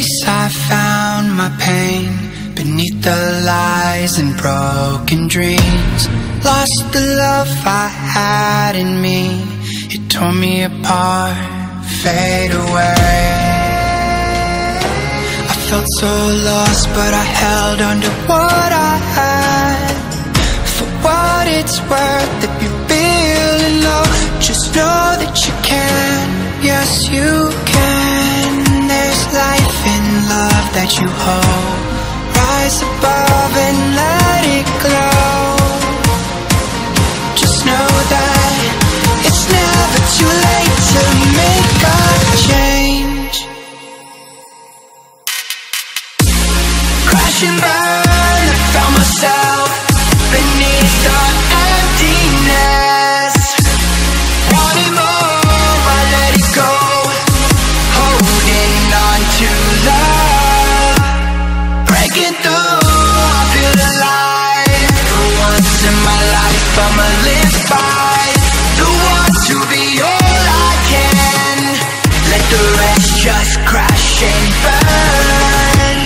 peace, I found my pain beneath the lies and broken dreams. Lost the love I had in me, it tore me apart, fade away. I felt so lost, but I held on to what I had. For what it's worth, if you're feeling low, just know that you can, yes you can. There's life in love that you hold. Rise above and let it glow. Just know that it's never too late to make a change. Crash and burn, I found myself beneath the emptiness. Wanting more, I let it go. Holding on to love, breaking through, I feel alive. For once in my life, I'ma live by the want to be all I can. Let the rest just crash and burn.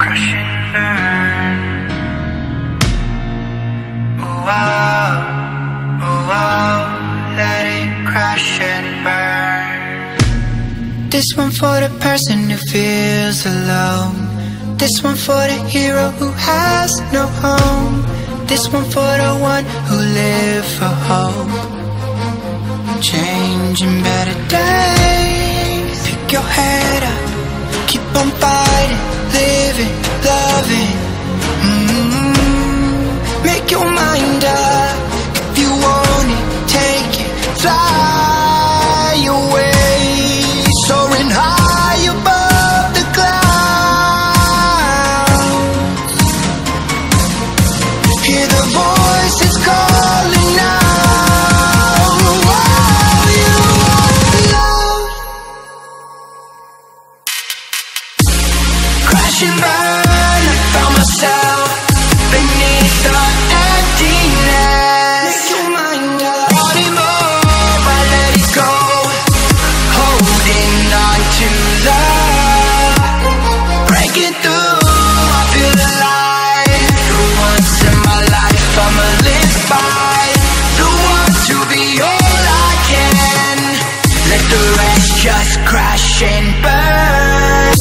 Crash and burn. Oh wow, oh wow, let it crash and burn. This one for the person who feels alone. This one for the hero who has no home. This one for the one who live for hope. Changing better days. Pick your head up, keep on fighting, living, loving. Make your mind up. If you want it, take it, fly away. Soaring high above the clouds. Hear the voices calling out. Oh, you want love. Crash and burn, I found myself beneath the emptiness. Make your mind up. Wanting more, I let it go. Holding on to love, breaking through, I feel alive. For once in my life, I'ma live by the want to be all I can. Let the rest just crash and burn.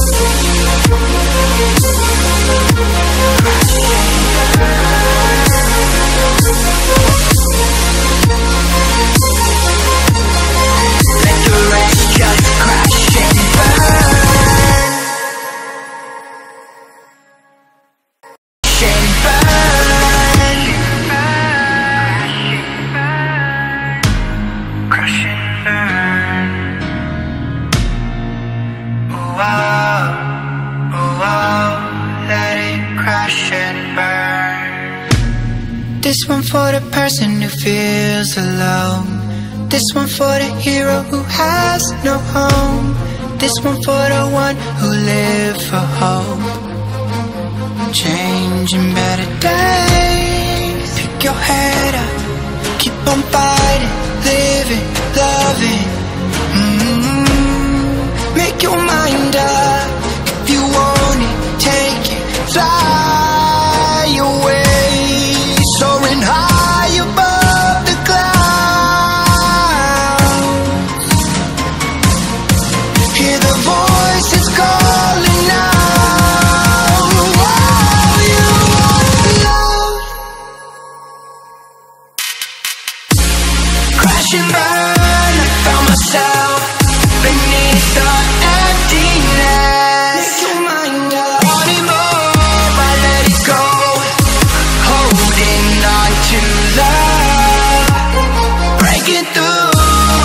Let the rest just crash and burn. And burn. Crash and burn. Oh wow, let it crash and burn. This one for the person who feels alone. This one for the hero who has no home. This one for the one who live for hope. Changing better days. Pick your head up, keep on fighting, living, loving. Make your mind up. If you want it, take it, fly away. Soaring high above the clouds. Hear the voices calling out. Oh, you want love. Crash and burn, I found myself beneath the emptiness. Make your mind up. Wanting more, I let it go. Holding on to love, breaking through,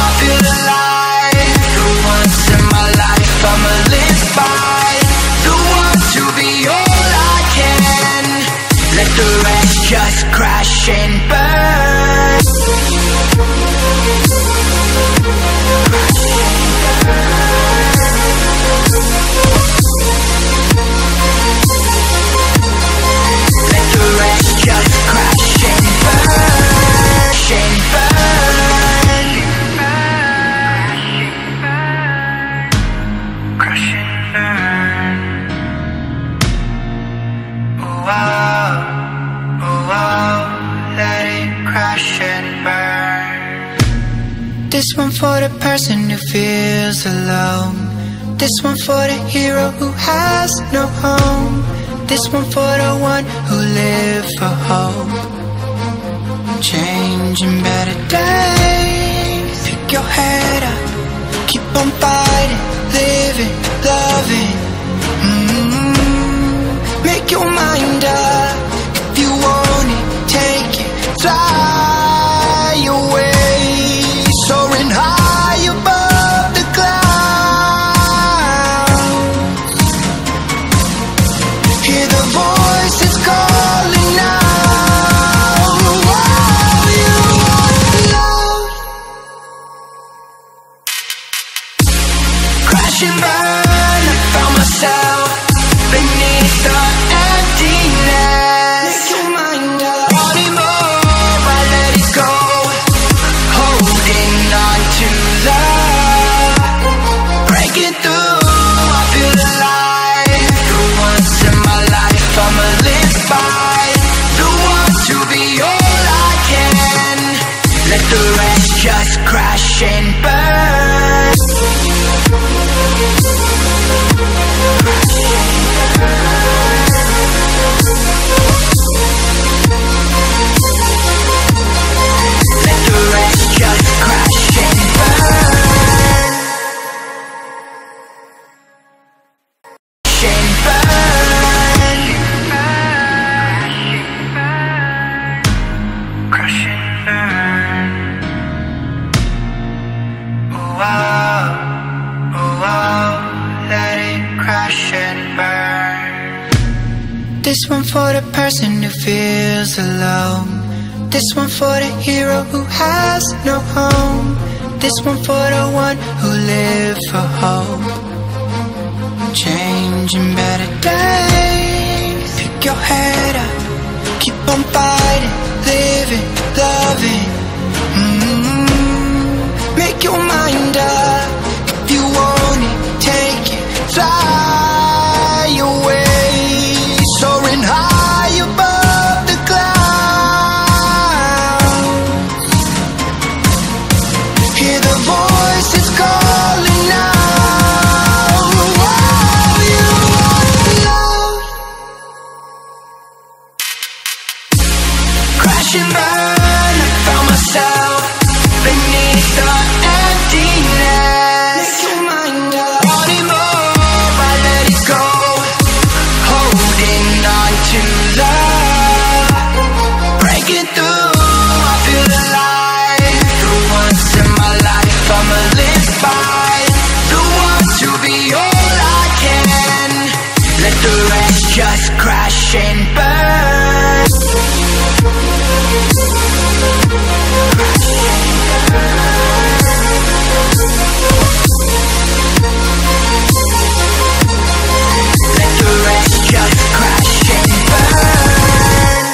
I feel alive. For once in my life, I'ma live by the want to be all I can. Let the rest just crash and burn. Crash and burn. person who feels alone. This one for the hero who has no home. This one for the one who lived for hope. Changing better days. Pick your head up, keep on fighting, living, loving. Make your mind up. If you want it, take it, fly away, soaring high above the clouds. Hear the voices calling out. All you want love. Crash and burn, I found myself beneath the emptiness. Make your mind up. Wanting more, I let it go. Holding on to love. Breaking through, I feel alive. For once in my life, I'ma live by the want to be all I can. Let the rest just crash and burn. Let the rest just crash and burn. And burn. Crash and burn. Oh wow, oh wow, let it crash and burn. This one for the person who feels alone. This one for the hero who has no home. This one for the one who lived for hope. Changing better days. Pick your head up, keep on fighting, living, loving. Make your mind up. If you want it, take it, fly away, soaring high above the clouds. Hear the voices calling out. All you want love. Crash and burn, I found myself beneath the emptiness. Make your mind up. Wanting more, I let it go. Holding on to love. Breaking through, I feel alive. For once in my life, I'ma live by the want to be all I can. Let the rest just crash and burn. Let the rest just crash and burn.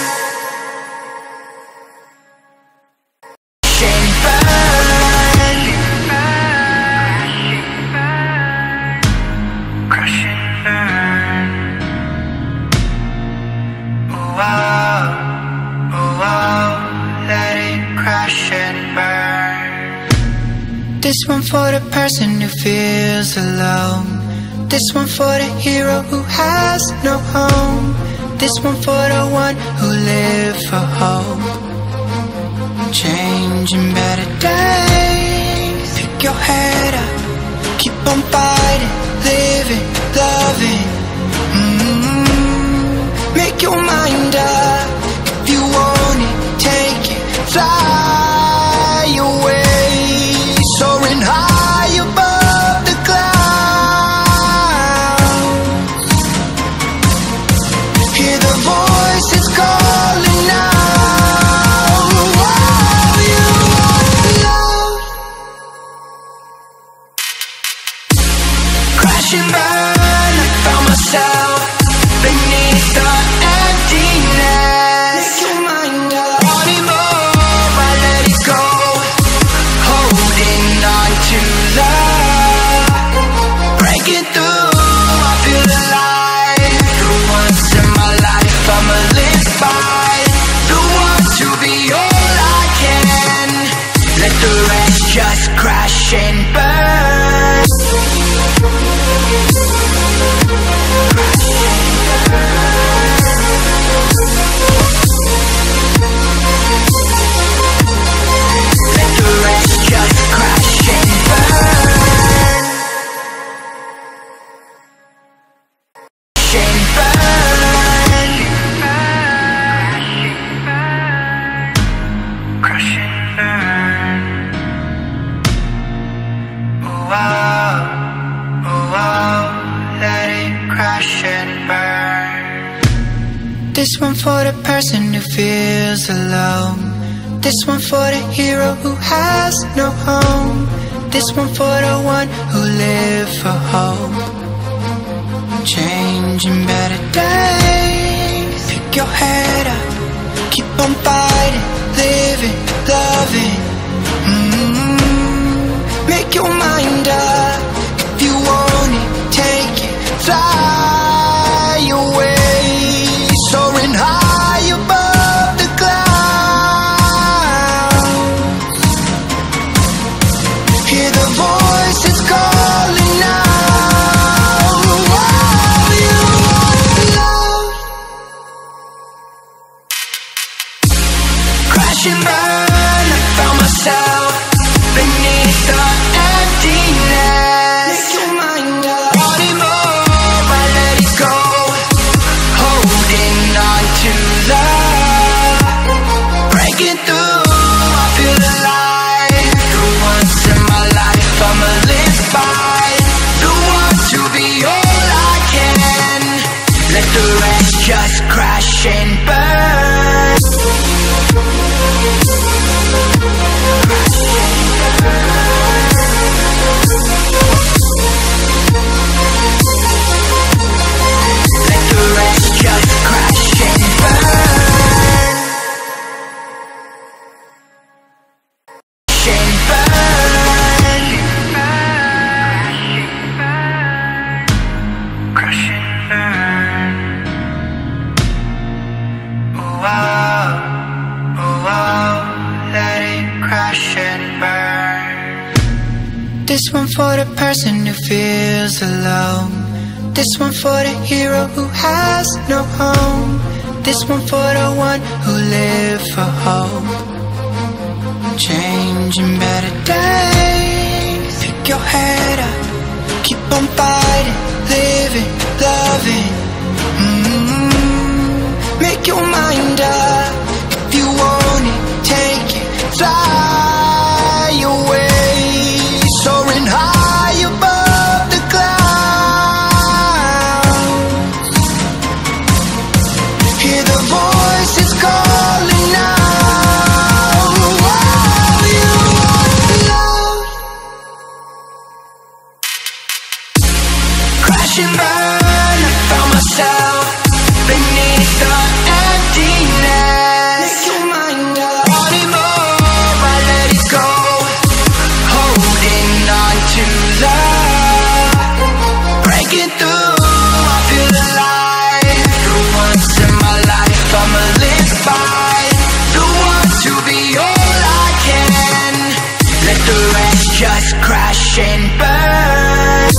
And burn. Crash and burn. Oh wow, let it crash and burn. This one for the person who feels alone. This one for the hero who has no home. This one for the one who lived for hope. Changing better days. Pick your head up, keep on fighting, living, loving. Make your mind up. If you want it, take it, fly away, soaring high above the clouds. Hear the voices calling out. All you want love. Crash and burn, I found myself beneath the emptiness. Make your mind up. Wanting more, I let it go. Holding on to love. Breaking through, I feel alive. For once in my life, I'ma live by the want to be all I can. Let the rest just crash and burn. This one for the person who feels alone. This one for the hero who has no home. This one for the one who live for hope. Changing better days. Pick your head up, keep on fighting, living, loving. Make your mind up. If you want it, take it, fly away, soaring high above the clouds. Hear the voices calling out. All you want love. Crash and burn, I found myself beneath the emptiness. Make your mind up. Wanting more, I let it go. Holding on to love. Breaking through, I feel alive. For once in my life, I'ma live by the want to be all I can. Let the rest just crash and burn. Let the rest just crash and burn. And burn. Crash and burn. Oh wow, oh wow, let it crash and burn. This one for the person who feels alone. This one for the hero who has no home. This one for the one who live for hope. Changing better days. Pick your head up, keep on fighting, living, loving. Make your mind up. If you want it, take it, fly away, soaring high above the clouds. Hear the voices calling out. All you want love. Crash and burn, I found myself beneath the emptiness. Make your mind up. Wanting more, I let it go. Holding on to love. Breaking through, I feel alive. For once in my life, I'ma live by the want to be all I can. Let the rest just crash and burn.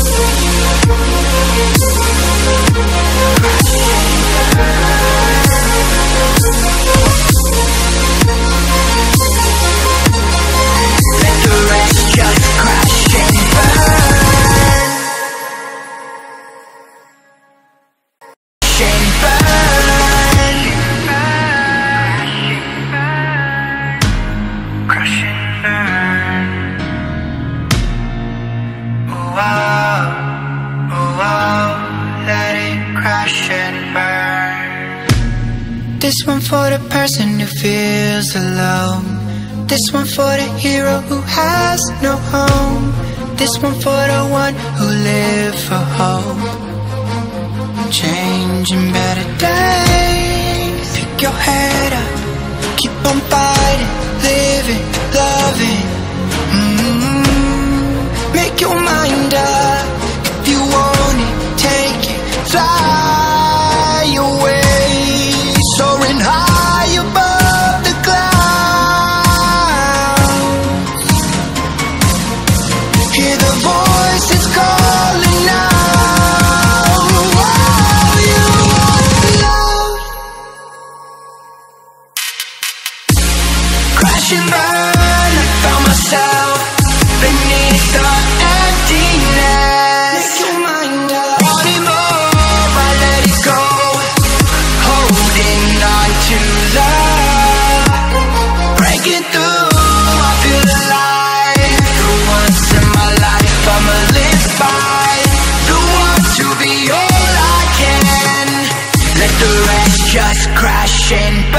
Let the rest just crash and burn. And burn. Crash and burn. Oh wow, let it crash and burn. This one for the person who feels alone. This one for the hero who has no home. This one for the one who live for hope. Changing better days. Pick your head up, keep on fighting, living, loving. Make your mind up. If you want it, take it, fly away, soaring high above the clouds. Hear the voices calling out. All you want love. Crash and burn, I found my cigarettes just crashing